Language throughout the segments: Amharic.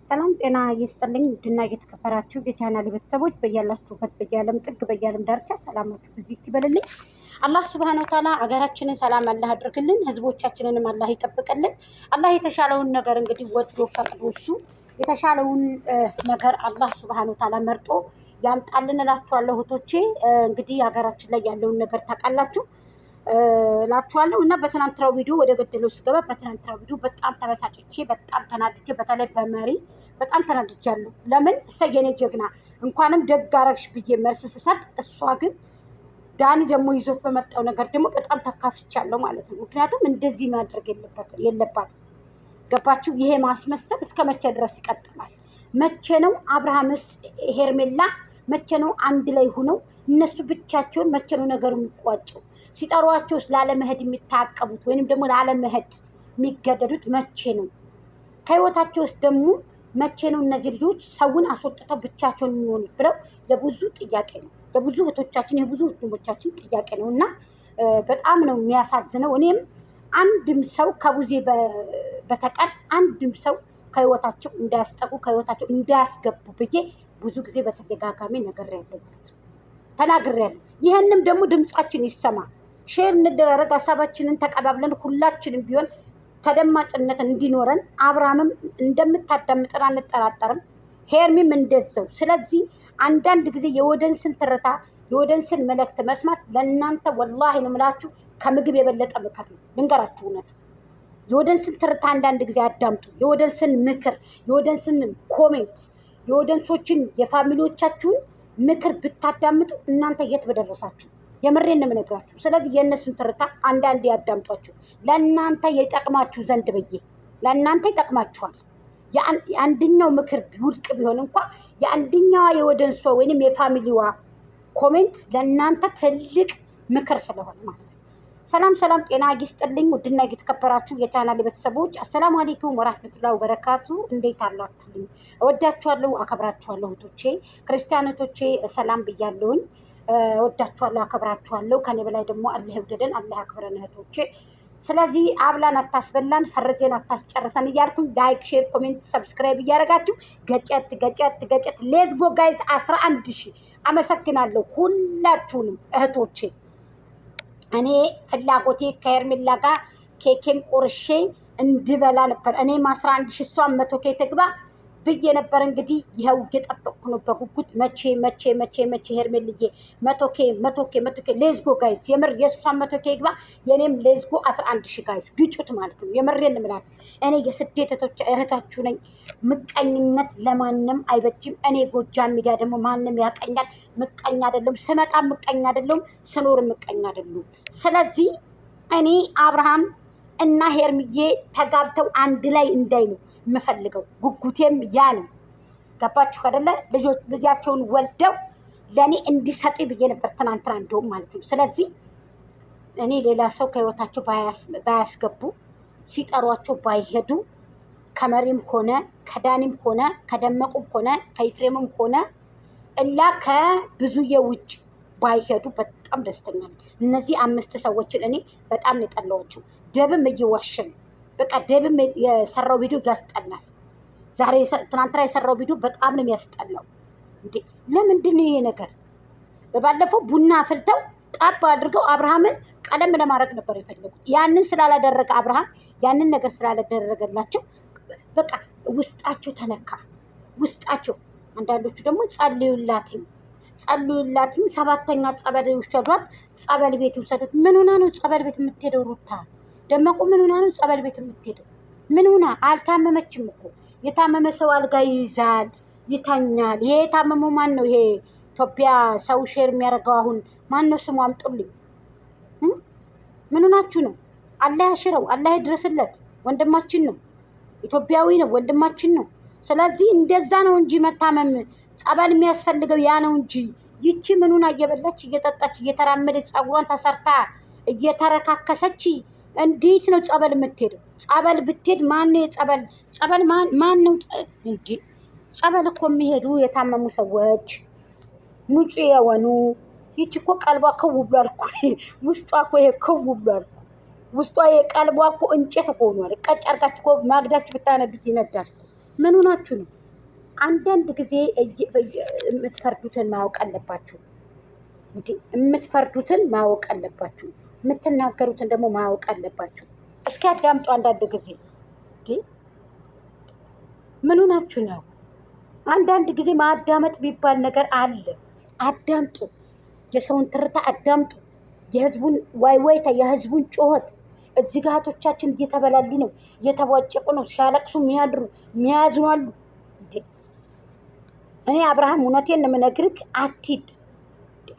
ሰላም ጤና ይስጥልኝ። ውድና እየተከበራችሁ የቻናሌ ቤተሰቦች በያላችሁበት በየዓለም ጥግ በየዓለም ዳርቻ ሰላማችሁ ብዙ ይበልልኝ። አላህ ሱብሃነሁ ወተዓላ አገራችንን ሰላም አላህ አድርግልን፣ ህዝቦቻችንንም አላህ ይጠብቅልን። አላህ የተሻለውን ነገር እንግዲህ ወዶ ፈቅዶ እሱ የተሻለውን ነገር አላህ ሱብሃነሁ ወተዓላ መርጦ ያምጣልን እላችኋለሁ እህቶቼ። እንግዲህ ሀገራችን ላይ ያለውን ነገር ታውቃላችሁ ላችኋለሁ እና በትናንትናው ቪዲዮ ወደ ገደለው ስገባ በትናንትናው ቪዲዮ በጣም ተበሳጭቼ በጣም ተናድጄ በተለይ በመሪ በጣም ተናድጃለሁ። ለምን እሰየኔ ጀግና እንኳንም ደግ አደረግሽ ብዬ መልስ ስሰጥ እሷ ግን ዳኒ ደግሞ ይዞት በመጣው ነገር ደግሞ በጣም ተካፍቻለሁ ማለት ነው። ምክንያቱም እንደዚህ ማድረግ የለባትም። ገባችሁ? ይሄ ማስመሰል እስከ መቼ ድረስ ይቀጥላል? መቼ ነው አብርሃምስ ሄርሜላ መቼ ነው አንድ ላይ ሆነው እነሱ ብቻቸውን መቼ ነው ነገሩ የሚቋጨው? ሲጠሯቸው ላለመሄድ የሚታቀቡት ወይንም ደግሞ ላለመሄድ የሚገደዱት መቼ ነው? ከህይወታቸው ውስጥ ደግሞ መቼ ነው እነዚህ ልጆች ሰውን አስወጥተው ብቻቸውን የሚሆኑት ብለው የብዙ ጥያቄ ነው። የብዙ እህቶቻችን የብዙ ወንድሞቻችን ጥያቄ ነው እና በጣም ነው የሚያሳዝነው። እኔም አንድም ሰው ከቡዜ በተቀር አንድም ሰው ከህይወታቸው እንዳያስጠጉ ከህይወታቸው እንዳያስገቡ ብዬ ብዙ ጊዜ በተደጋጋሚ ነግሬያለሁ ማለት ነው፣ ተናግሬያለሁ። ይህንም ደግሞ ድምጻችን ይሰማ፣ ሼር እንደራረግ፣ ሀሳባችንን ተቀባብለን ሁላችንም ቢሆን ተደማጭነት እንዲኖረን። አብርሃምም እንደምታዳምጠን አንጠራጠርም፣ ሄርሚም እንደዛው። ስለዚህ አንዳንድ ጊዜ የወደንስን ትርታ የወደንስን መልእክት መስማት ለእናንተ ወላሂ ነው የምላችሁ ከምግብ የበለጠ ምክር ነው። ልንገራችሁ እውነቱ የወደንስን ትርታ አንዳንድ ጊዜ አዳምጡ። የወደንስን ምክር፣ የወደንስን ኮሜንት፣ የወደንሶችን የፋሚሊዎቻችሁን ምክር ብታዳምጡ እናንተ የት በደረሳችሁ። የምሬን ነው የምነግራችሁ። ስለዚህ የእነሱን ትርታ አንዳንዴ ያዳምጧችሁ፣ ለእናንተ የጠቅማችሁ ዘንድ ብዬ። ለእናንተ ይጠቅማችኋል። የአንደኛው ምክር ውድቅ ቢሆን እንኳ የአንደኛዋ የወደንሷ ወይንም የፋሚሊዋ ኮሜንት ለእናንተ ትልቅ ምክር ስለሆነ ማለት ነው። ሰላም ሰላም፣ ጤና ይስጥልኝ ውድና የተከበራችሁ የቻናል ቤተሰቦች፣ አሰላሙ አለይኩም ወራህመቱላሂ ወበረካቱ። እንዴት አላችሁልኝ? እወዳችኋለሁ፣ አከብራችኋለሁ። እህቶቼ ክርስቲያኖቶቼ ሰላም ብያለሁኝ። እወዳችኋለሁ፣ አከብራችኋለሁ። ከኔ በላይ ደግሞ አላህ ይውደደን፣ አላህ ያክብረን እህቶቼ። ስለዚህ አብላን አታስበላን ፈረጀን አታስጨርሰን እያልኩኝ ላይክ፣ ሼር፣ ኮሜንት፣ ሰብስክራይብ እያደረጋችሁ ገጨት ገጨት ገጨት ሌትስ ጎ ጋይስ 11,000 አመሰግናለሁ ሁላችሁንም እህቶቼ። እኔ ፍላጎቴ ከሄርሜላ ጋር ኬኬን ቆርሼ እንድበላ ነበር። እኔም 11,000 እሷን 100 ኬክ ትግባ ብዬ ነበር። እንግዲህ ይኸው እየጠበቅኩ ነው በጉጉት መቼ መቼ መቼ መቼ ሄርሜልዬ 100 ኬ ሌዝጎ ጋይስ። የምር የእሷን 100 ኬ ግባ የኔም ሌዝጎ 11,000 ጋይስ ግጩት ማለት ነው። የምሬን ምላት እኔ የስደት እህታችሁ ነኝ። ምቀኝነት ለማንም አይበጅም። እኔ ጎጃም ሚዲያ ደግሞ ማንም ያቀኛል። ምቀኛ አይደለም፣ ስመጣ ምቀኛ አይደለም፣ ስኖር ምቀኛ አይደለም። ስለዚህ እኔ አብርሃም እና ሄርሚዬ ተጋብተው አንድ ላይ እንዳይ ነው የምፈልገው። ጉጉቴም ያ ነው። ገባችሁ አይደለ? ልጃቸውን ወልደው ለእኔ እንዲሰጡ ብዬ ነበር ትናንትና እንደውም ማለት ነው። ስለዚህ እኔ ሌላ ሰው ከህይወታቸው ባያስገቡ ሲጠሯቸው ባይሄዱ ከመሪም ሆነ ከዳኒም ሆነ ከደመቁም ሆነ ከኢፍሬምም ሆነ እላ ከብዙዬ ውጭ ባይሄዱ በጣም ደስተኛ ነኝ። እነዚህ 5 ሰዎችን እኔ በጣም ነው የጠላኋቸው። ደብም እየዋሸን በቃ ደብም የሰራው ቪዲዮ ያስጠላል። ዛሬ ትናንትና የሰራው ቪዲዮ በጣም ነው የሚያስጠላው። እንዴ ለምንድን ነው ይሄ ነገር? በባለፈው ቡና አፍልተው ጣባ አድርገው አብርሃምን ቀለም ለማድረግ ነበር የፈለጉት። ያንን ስላላደረገ አብርሃም ያንን ነገር ስላላደረገላቸው በቃ ውስጣቸው ተነካ። ውስጣቸው አንዳንዶቹ ደግሞ ጸልዩላትኝ 7ኛ ጸበል ይወሰዷት፣ ጸበል ቤት ይወሰዱት። ምን ሆና ነው ጸበል ቤት የምትሄደው ሩታ? ደመቁ ምን ሆና ነው ጸበል ቤት የምትሄደው? ምን ሆና? አልታመመችም እኮ። የታመመ ሰው አልጋ ይይዛል፣ ይተኛል። ይሄ የታመመው ማን ነው? ይሄ ኢትዮጵያ ሰው ሼር የሚያደርገው አሁን ማን ነው ስሙ? አምጡልኝ። ምን ሆናችሁ ነው? አላህ ያሽረው፣ አላህ ይድረስለት። ወንድማችን ነው፣ ኢትዮጵያዊ ነው፣ ወንድማችን ነው። ስለዚህ እንደዛ ነው እንጂ መታመም ጸበል የሚያስፈልገው ያ ነው እንጂ ይቺ ምን ሆና እየበላች እየጠጣች እየተራመደች ፀጉሯን ተሰርታ እየተረካከሰች እንዴት ነው ጸበል የምትሄደው? ጸበል ብትሄድ ማን ነው ጸበል ማን ነው እንዴ? ጸበል እኮ የሚሄዱ የታመሙ ሰዎች ንጹህ የሆኑ። ይቺ እኮ ቀልቧ ከው ብሏል እኮ ውስጧ እኮ ይሄ ከው ብሏል እኮ ውስጧ የቀልቧ እኮ እንጨት እኮ ሆኗል። ቀጭ አድርጋችሁ እኮ ማግዳችሁ ብታነዱት ይነዳል። ምን ሆናችሁ ነው? አንዳንድ ጊዜ የምትፈርዱትን ማወቅ አለባችሁ። እንዴ የምትፈርዱትን ማወቅ አለባችሁ። የምትናገሩትን ደግሞ ማወቅ አለባችሁ። እስኪ አዳምጡ። አንዳንድ ጊዜ ምኑ ናችሁ ነው? አንዳንድ ጊዜ ማዳመጥ ቢባል ነገር አለ። አዳምጡ። የሰውን ትርታ አዳምጡ። የህዝቡን ዋይዋይታ፣ የህዝቡን ጩኸት። እዚህ ጋር እህቶቻችን እየተበላሉ ነው፣ እየተቧጨቁ ነው፣ ሲያለቅሱ የሚያድሩ የሚያዝኑ አሉ። እኔ አብርሃም እውነቴን ነው የምነግርህ፣ አትሂድ።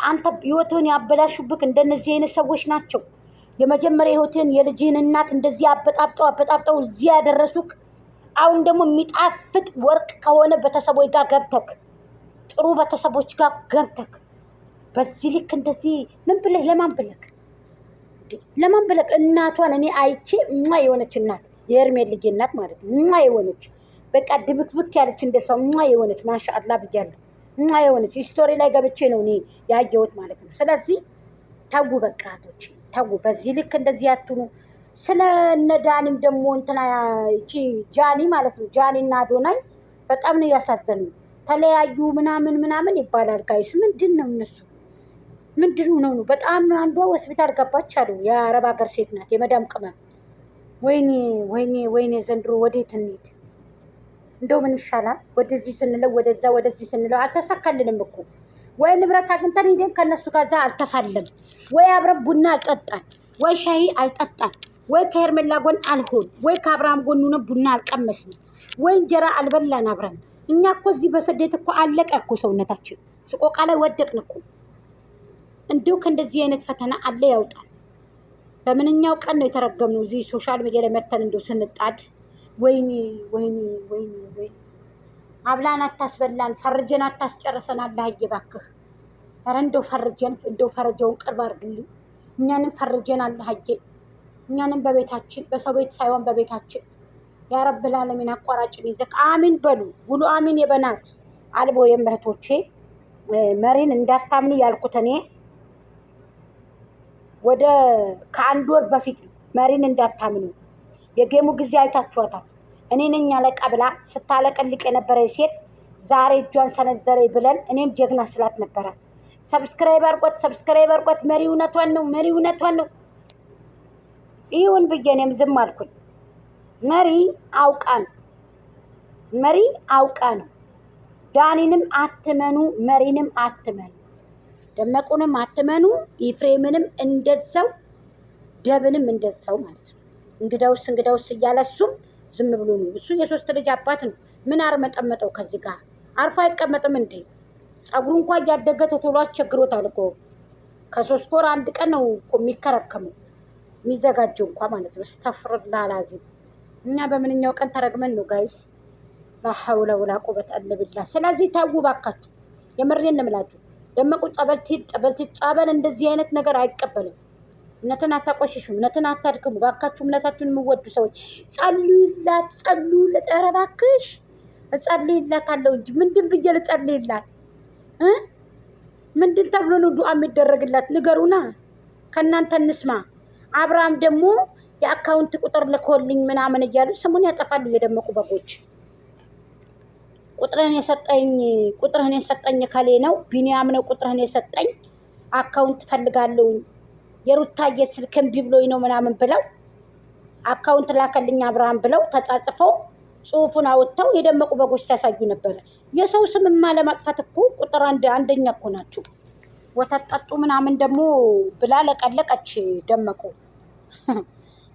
አንተ ህይወትህን ያበላሹብክ እንደነዚህ አይነት ሰዎች ናቸው። የመጀመሪያ ህይወትህን የልጅህን እናት እንደዚህ አበጣብጠው እዚህ ያደረሱክ። አሁን ደግሞ የሚጣፍጥ ወርቅ ከሆነ ቤተሰቦች ጋር ገብተክ፣ ጥሩ ቤተሰቦች ጋር ገብተክ በዚህ ልክ እንደዚህ ምን ብለህ ለማን ብለክ እናቷን እኔ አይቼ የሆነች እናት የሄርሜላ እናት ማለት ነው የሆነች በቃ ድብክብክ ያለች እንደሷ የሆነች ማሻአላ ብያለሁ። የሆነች ስቶሪ ላይ ገብቼ ነው እኔ ያየሁት ማለት ነው። ስለዚህ ተው በቃ እህቶቼ ተው፣ በዚህ ልክ እንደዚህ አትኑ። ስለ እነ ዳኒም ደግሞ እንትና እቺ ጃኒ ማለት ነው ጃኒና አዶናይ በጣም ነው ያሳዘኑኝ። ተለያዩ ምናምን ይባላል። ጋይስ ምንድን ነው እነሱ ምንድን ነው? በጣም አንዷ ሆስፒታል ገባች አሉ። የአረብ ሀገር ሴት ናት፣ የመዳም ቅመም። ወይኔ ዘንድሮ ወዴት እንሂድ? እንደው ምን ይሻላል? ወደዚህ ስንለው ወደዚህ ስንለው አልተሳካልንም እኮ። ወይ ንብረት አግኝተን ሄደን ከነሱ ጋዛ አልተፋለም፣ ወይ አብረን ቡና አልጠጣን፣ ወይ ሻይ አልጠጣን፣ ወይ ከሄርሜላ ጎን አልሆን፣ ወይ ከአብርሃም ጎን ሆነ ቡና አልቀመስን፣ ወይ እንጀራ አልበላን አብረን። እኛ እኮ እዚህ በስደት እኮ አለቀ እኮ ሰውነታችን፣ ስቆቃ ላይ ወደቅን እኮ። እንዲሁ ከእንደዚህ አይነት ፈተና አለ ያውጣል። በምንኛው ቀን ነው የተረገምነው? እዚህ ሶሻል ሚዲያ ላይ መተን እንደው ስንጣድ ወይኔ አብላን አታስበላን፣ ፈርጀን አታስጨርሰን። አላህ እባክህ ኧረ እንደው ፈርጀን፣ እንደው ፈረጀውን ቅርብ አድርግልኝ። እኛንም ፈርጀን አላህ እኛንም በቤታችን፣ በሰው ቤት ሳይሆን በቤታችን ያ ረብል ዓለሚን አቋራጭን ይዘክ አሚን በሉ ጉሉ አሚን። የበናት አልቦ የምህቶቼ መሪን እንዳታምኑ ያልኩት እኔ ወደ ከአንድ ወር በፊት መሪን እንዳታምኑ። የጌሙ ጊዜ አይታችኋታል። እኔ ነኝ አለቃ ብላ ስታለቀልቅ የነበረ ሴት ዛሬ እጇን ሰነዘረ ብለን እኔም ጀግና ስላት ነበረ። ሰብስክራይብ አርቆት መሪ እውነቷን ነው ይሁን ብዬ እኔም ዝም አልኩኝ። መሪ አውቃ ነው። ዳኒንም አትመኑ፣ መሪንም አትመኑ፣ ደመቁንም አትመኑ፣ ኢፍሬምንም እንደዛው፣ ደብንም እንደዛው ማለት ነው። እንግዳውስ እያለ እሱም ዝም ብሎ ነው። እሱ የሶስት ልጅ አባት ነው። ምን አርመጠመጠው? ከዚህ ጋር አርፎ አይቀመጥም እንዴ? ጸጉሩ እንኳ እያደገ ቶሎ አስቸግሮታል እኮ። ከ3 ወር አንድ ቀን ነው እኮ የሚከረከመው የሚዘጋጀው እንኳ ማለት ነው። ስተፍርላ ላዚም እኛ በምንኛው ቀን ተረግመን ነው ጋይስ? ላሐውለ ወላ ቁወተ ኢላ ቢላህ። ስለዚህ ተው ባካችሁ፣ የምሬን ነው የምላችሁ። ደመቁ ጸበል እንደዚህ አይነት ነገር አይቀበልም። እምነትን አታቆሽሹ፣ እምነትን አታድክሙ ባካችሁ። እምነታችሁን የምወዱ ሰዎች ጸልዩላት። ኧረ እባክሽ እጸልይላታለሁ እንጂ ምንድን ብዬ ልጸልይላት? ምንድን ተብሎ ነው ዱዓ የሚደረግላት? ንገሩና ከእናንተ እንስማ። አብርሃም ደግሞ የአካውንት ቁጥር ልኮልኝ ምናምን እያሉ ስሙን ያጠፋሉ። የደመቁ በጎች ቁጥርህን የሰጠኝ ከሌ ነው ቢኒያም ነው ቁጥርህን የሰጠኝ፣ አካውንት ፈልጋለሁኝ የሩታዬ ስልክ እምቢ ብሎኝ ነው ምናምን ብለው አካውንት ላከልኝ አብርሃም ብለው ተጻጽፈው ጽሁፉን አወጥተው የደመቁ በጎች ሲያሳዩ ነበረ። የሰው ስምማ ለማጥፋት እኮ ቁጥር አንደኛ እኮ ናችሁ። ወተት ጠጡ ምናምን ደግሞ ብላ ለቀለቀች ደመቁ።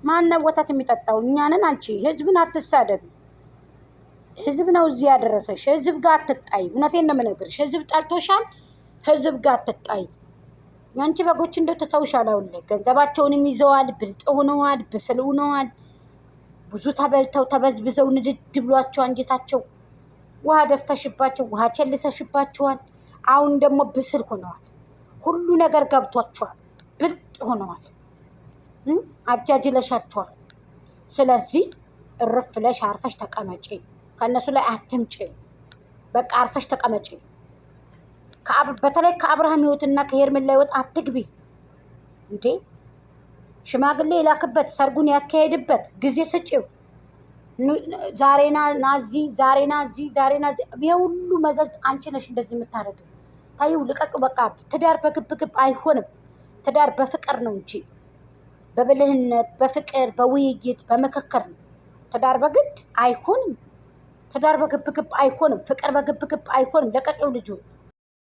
ማነው ወተት የሚጠጣው? እኛንን። አንቺ ህዝብን አትሳደቢ። ህዝብ ነው እዚህ ያደረሰሽ። ህዝብ ጋር አትጣይ። እውነቴን ነው የምነግርሽ። ህዝብ ጠልቶሻል። ህዝብ ጋር አትጣይ። ያንቺ በጎች እንደው ተተውሻል። አሁን ላይ ገንዘባቸውንም ይዘዋል። ብልጥ ሆነዋል። ብስል ሆነዋል። ብዙ ተበልተው ተበዝብዘው ንድድ ብሏቸው አንጀታቸው ውሃ ደፍተሽባቸው ውሃ ቸልሰሽባቸዋል። አሁን ደግሞ ብስል ሆነዋል። ሁሉ ነገር ገብቷቸዋል። ብልጥ ሆነዋል። አጃጅለሻቸዋል። ስለዚህ እርፍ ለሽ አርፈሽ ተቀመጪ። ከእነሱ ላይ አትምጪ። በቃ አርፈሽ ተቀመጪ። በተለይ ከአብርሃም ህይወትና ከሄርሜላ ህይወት አትግቢ እንዴ። ሽማግሌ የላክበት ሰርጉን ያካሄድበት ጊዜ ስጪው። ዛሬና ናዚ ዛሬና ዛሬና የሁሉ መዘዝ አንቺ ነሽ እንደዚህ የምታደርጊው። ታዩ ልቀቅ በቃ። ትዳር በግብግብ አይሆንም። ትዳር በፍቅር ነው እንጂ በብልህነት በፍቅር በውይይት በምክክር ነው። ትዳር በግድ አይሆንም። ትዳር በግብግብ አይሆንም። ፍቅር በግብግብ አይሆንም። ለቀቂው ልጁ